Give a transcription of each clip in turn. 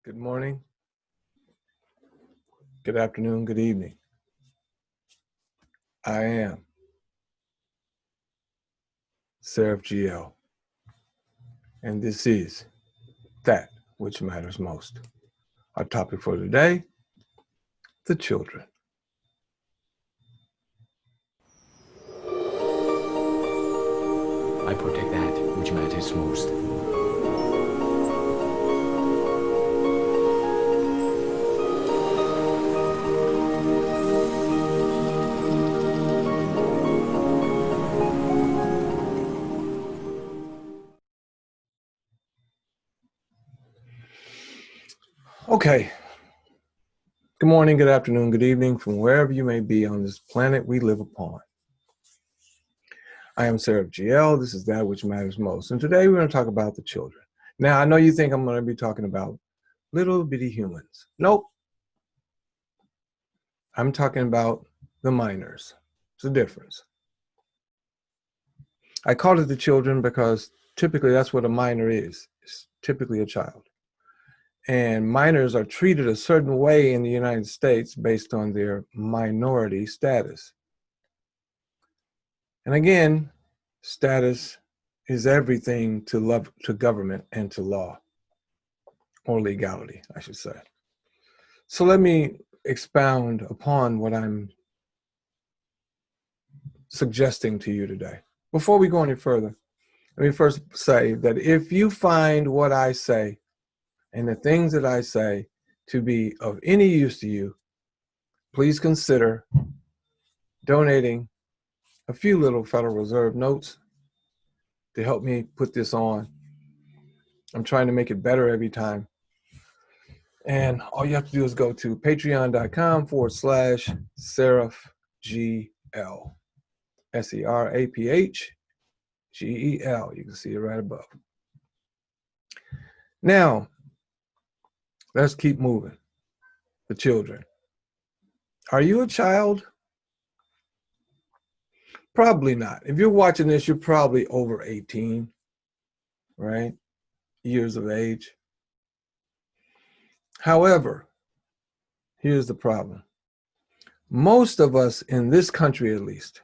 Good morning, good afternoon, good evening. I am Seraph GL, and this is That Which Matters Most. Our topic for today, the children. I protect that which matters most. Okay. Good morning, good afternoon, good evening, from wherever you may be on this planet we live upon. I am Seraph GL. This is That Which Matters Most. And today we're going to talk about the children. Now, I know you think I'm going to be talking about little bitty humans. Nope. I'm talking about the minors. It's a difference. I call it the children because typically that's what a minor is. It's typically a child. And minors are treated a certain way in the United States based on their minority status. And again, status is everything to government and to law, or legality, I should say. So let me expound upon what I'm suggesting to you today. Before we go any further, let me first say that if you find what I say and the things that I say to be of any use to you, please consider donating a few little Federal Reserve notes to help me put this on. I'm trying to make it better every time. And all you have to do is go to patreon.com/SeraphGL. SeraphGel. You can see it right above. Now, let's keep moving. The children. Are you a child? Probably not. If you're watching this, you're probably over 18, right? Years of age. However, here's the problem. Most of us in this country, at least,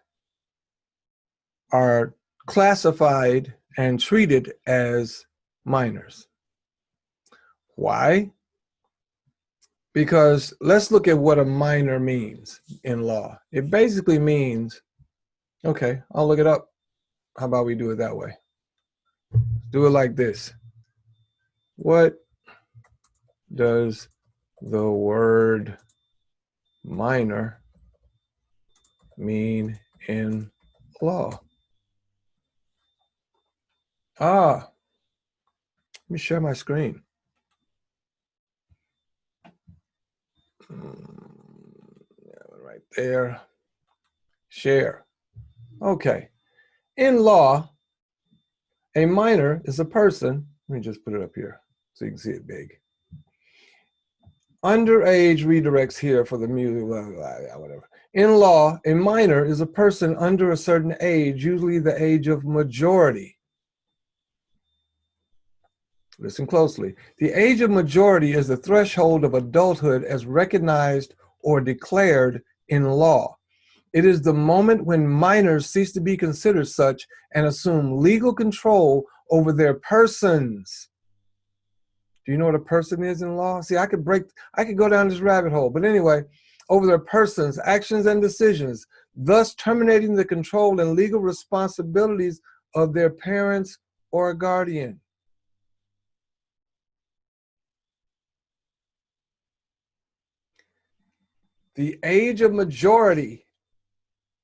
are classified and treated as minors. Why? Because let's look at what a minor means in law. It basically means, okay, I'll look it up. How about we do it that way? Do it like this. What does the word minor mean in law? Let me share my screen. Right there. Share. Okay. In law, a minor is a person, let me just put it up here so you can see it big. Underage redirects here for the music, blah, blah, blah, whatever. In law, a minor is a person under a certain age, usually the age of majority. Listen closely. The age of majority is the threshold of adulthood as recognized or declared in law. It is the moment when minors cease to be considered such and assume legal control over their persons. Do you know what a person is in law? See, I could go down this rabbit hole, but anyway, over their persons, actions, and decisions, thus terminating the control and legal responsibilities of their parents or a guardian. The age of majority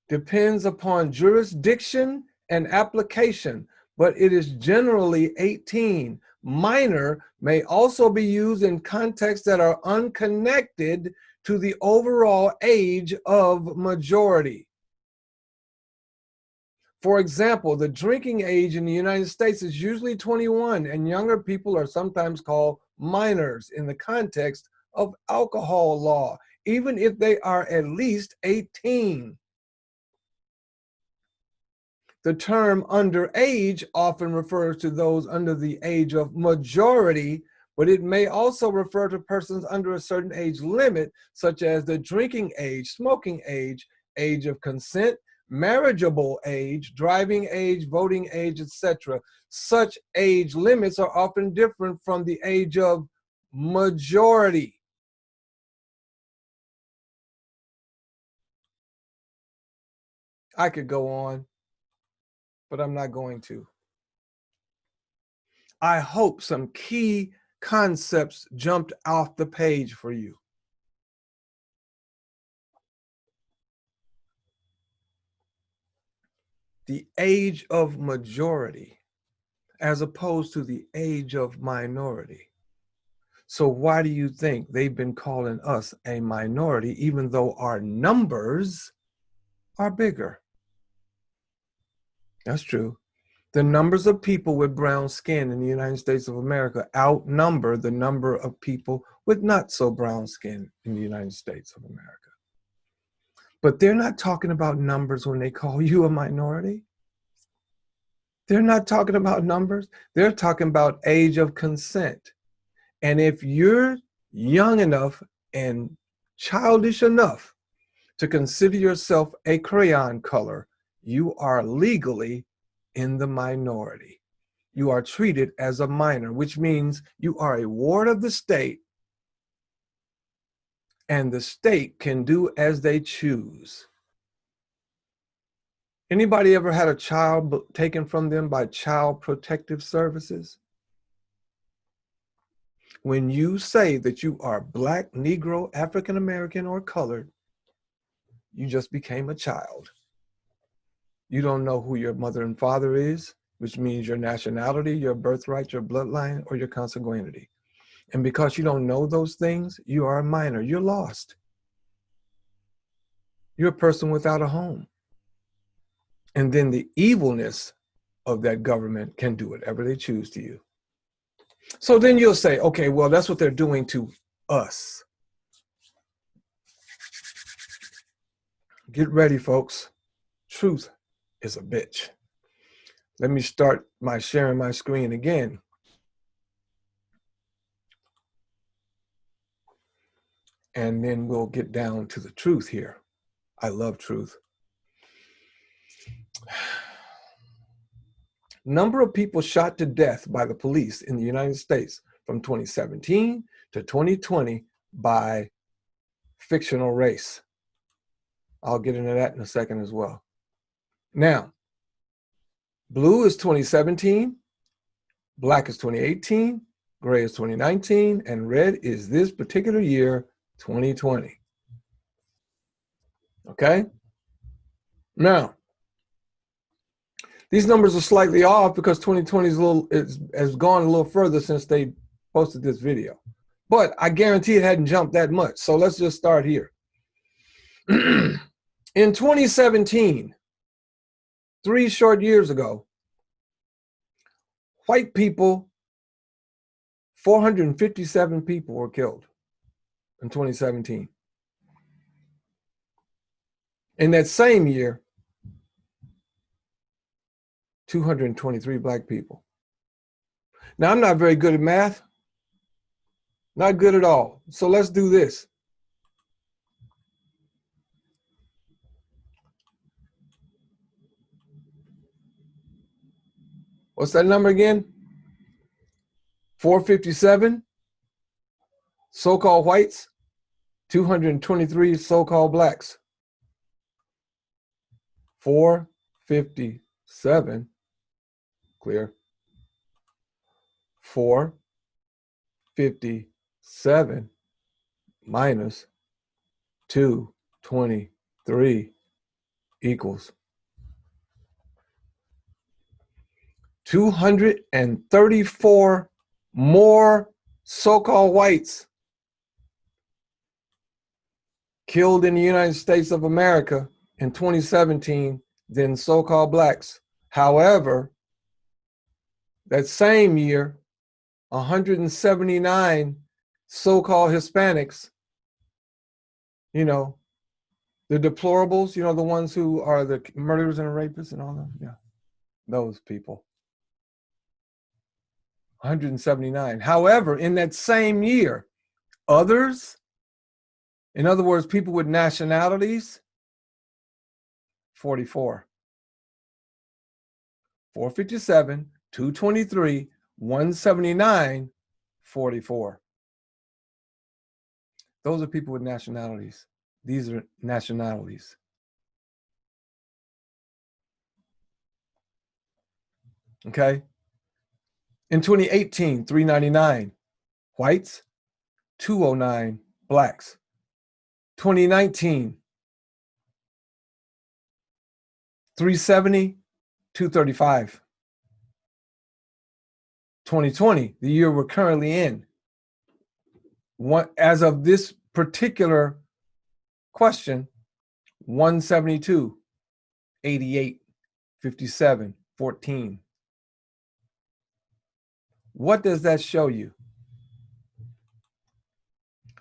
depends upon jurisdiction and application, but it is generally 18. Minor may also be used in contexts that are unconnected to the overall age of majority. For example, the drinking age in the United States is usually 21, and younger people are sometimes called minors in the context of alcohol law, even if they are at least 18. The term underage often refers to those under the age of majority, but it may also refer to persons under a certain age limit, such as the drinking age, smoking age, age of consent, marriageable age, driving age, voting age, etc. Such age limits are often different from the age of majority. I could go on, but I'm not going to. I hope some key concepts jumped off the page for you. The age of majority as opposed to the age of minority. So why do you think they've been calling us a minority even though our numbers are bigger? That's true. The numbers of people with brown skin in the United States of America outnumber the number of people with not so brown skin in the United States of America. But they're not talking about numbers when they call you a minority. They're not talking about numbers. They're talking about age of consent. And if you're young enough and childish enough to consider yourself a crayon color, you are legally in the minority. You are treated as a minor, which means you are a ward of the state, and the state can do as they choose. Anybody ever had a child taken from them by Child Protective Services? When you say that you are Black, Negro, African American, or colored, you just became a child. You don't know who your mother and father is, which means your nationality, your birthright, your bloodline, or your consanguinity. And because you don't know those things, you are a minor. You're lost. You're a person without a home. And then the evilness of that government can do whatever they choose to you. So then you'll say, okay, well, that's what they're doing to us. Get ready, folks. Truth is a bitch. Let me start my sharing my screen again. And then we'll get down to the truth here. I love truth. Number of people shot to death by the police in the United States from 2017 to 2020 by fictional race. I'll get into that in a second as well. Now, blue is 2017, black is 2018, gray is 2019, and red is this particular year, 2020. Okay? Now, these numbers are slightly off because 2020 has gone a little further since they posted this video. But I guarantee it hadn't jumped that much. So let's just start here. In 2017, 3 short years ago, white people, 457 people were killed in 2017. In that same year, 223 black people. Now, I'm not very good at math. Not good at all. So let's do this. What's that number again? 457 so-called whites, 223 so-called blacks. 457, clear. 457 minus 223 equals 234 more so-called whites killed in the United States of America in 2017 than so-called blacks. However, that same year, 179 so-called Hispanics, you know, the deplorables, you know, the ones who are the murderers and rapists and all that, yeah, those people. 179. However, in that same year, others, in other words, people with nationalities, 44. 457, 223, 179, 44. Those are people with nationalities. These are nationalities. Okay? In 2018, 399 whites, 209 blacks. 2019, 370, 235. 2020, the year we're currently in, as of this particular question, 172, 88, 57, 14. What does that show you?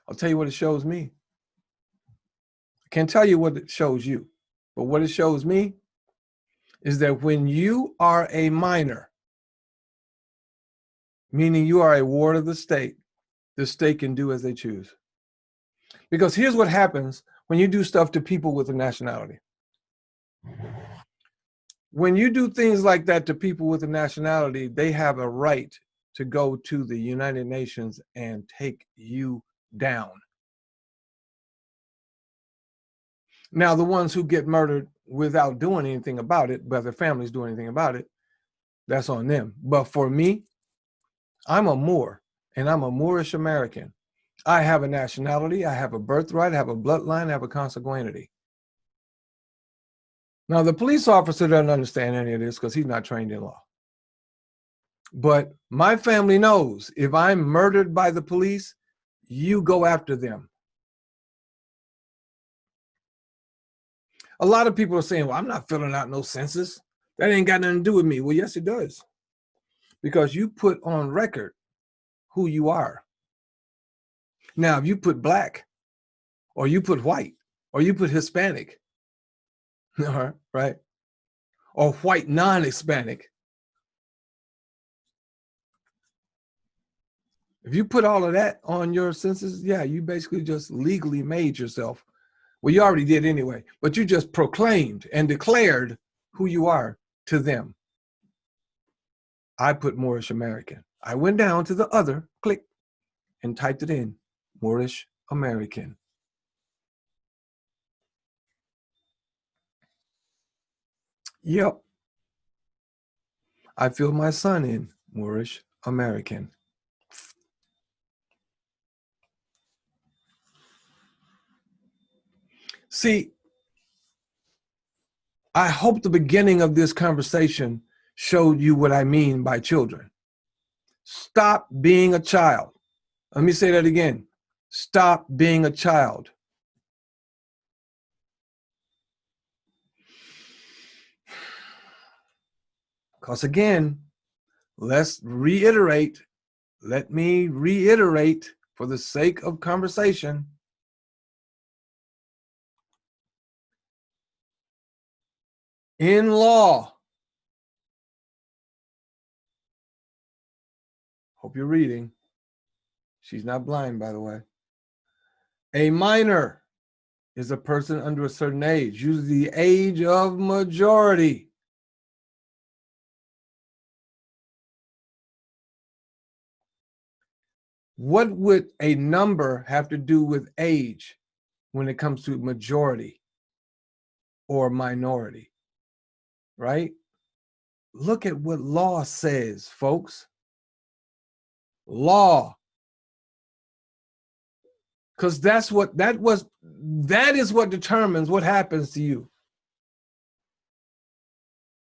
I'll tell you what it shows me. I can't tell you what it shows you, but what it shows me is that when you are a minor, meaning you are a ward of the state can do as they choose. Because here's what happens when you do stuff to people with a nationality. When you do things like that to people with a nationality, they have a right to go to the United Nations and take you down. Now, the ones who get murdered without doing anything about it, but their families do anything about it, that's on them. But for me, I'm a Moor, and I'm a Moorish American. I have a nationality, I have a birthright, I have a bloodline, I have a consanguinity. Now, the police officer doesn't understand any of this because he's not trained in law. But my family knows if I'm murdered by the police, you go after them. A lot of people are saying, well, I'm not filling out no census. That ain't got nothing to do with me. Well, yes, it does. Because you put on record who you are. Now, if you put black, or you put white, or you put Hispanic, right? Or white non-Hispanic, if you put all of that on your census, yeah, you basically just legally made yourself. Well, you already did anyway, but you just proclaimed and declared who you are to them. I put Moorish American. I went down to the other, click, and typed it in, Moorish American. Yep. I filled my son in, Moorish American. See, I hope the beginning of this conversation showed you what I mean by children. Stop being a child. Let me say that again. Stop being a child. Because again, let me reiterate for the sake of conversation. In law, hope you're reading. She's not blind, by the way. A minor is a person under a certain age, usually the age of majority. What would a number have to do with age when it comes to majority or minority, right? Look at what law says, folks. Law. Because that is what determines what happens to you.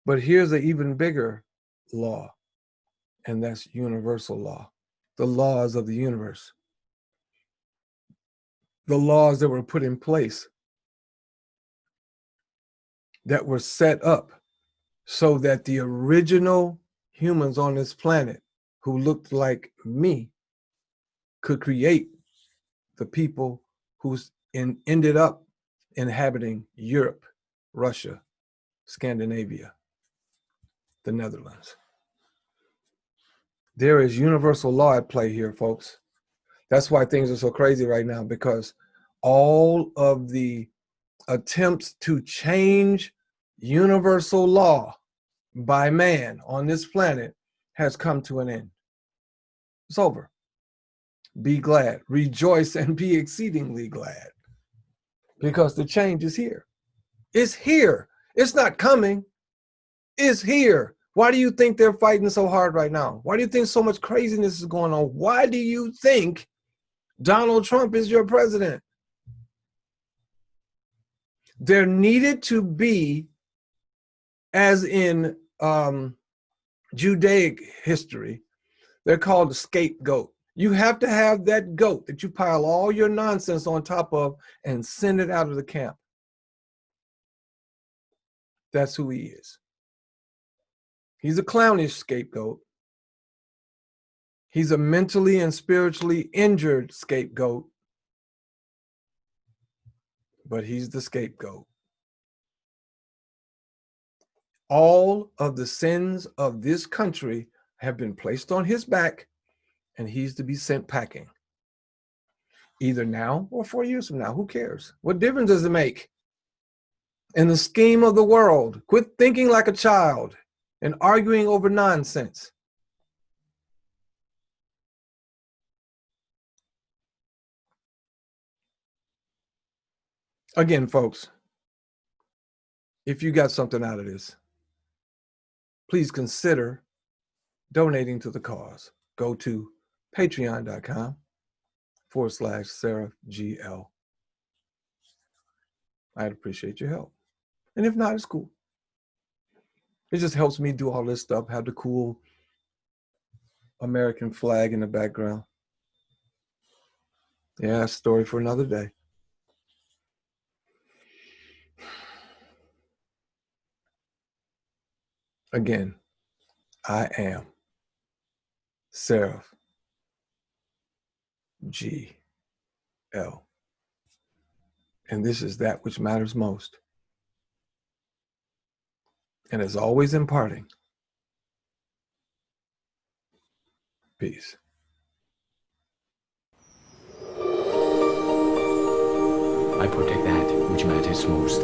But here's an even bigger law, and that's universal law. The laws of the universe. The laws that were put in place, that were set up so that the original humans on this planet who looked like me could create the people who ended up inhabiting Europe, Russia, Scandinavia, the Netherlands. There is universal law at play here, folks. That's why things are so crazy right now, because all of the attempts to change universal law by man on this planet has come to an end. It's over. Be glad, rejoice, and be exceedingly glad, because the change is here. It's here. It's not coming. It's here. Why do you think they're fighting so hard right now? Why do you think so much craziness is going on? Why do you think Donald Trump is your president? There needed to be, as in Judaic history, they're called a scapegoat. You have to have that goat that you pile all your nonsense on top of and send it out of the camp. That's who he is. He's a clownish scapegoat. He's a mentally and spiritually injured scapegoat, but he's the scapegoat. All of the sins of this country have been placed on his back, and he's to be sent packing. Either now or 4 years from now, who cares? What difference does it make? In the scheme of the world, quit thinking like a child and arguing over nonsense. Again, folks, if you got something out of this, please consider donating to the cause. Go to patreon.com/SeraphGL. I'd appreciate your help. And if not, it's cool. It just helps me do all this stuff, have the cool American flag in the background. Yeah, story for another day. Again, I am Seraph GL. And this is that which matters most. And as always imparting, peace. I protect that which matters most.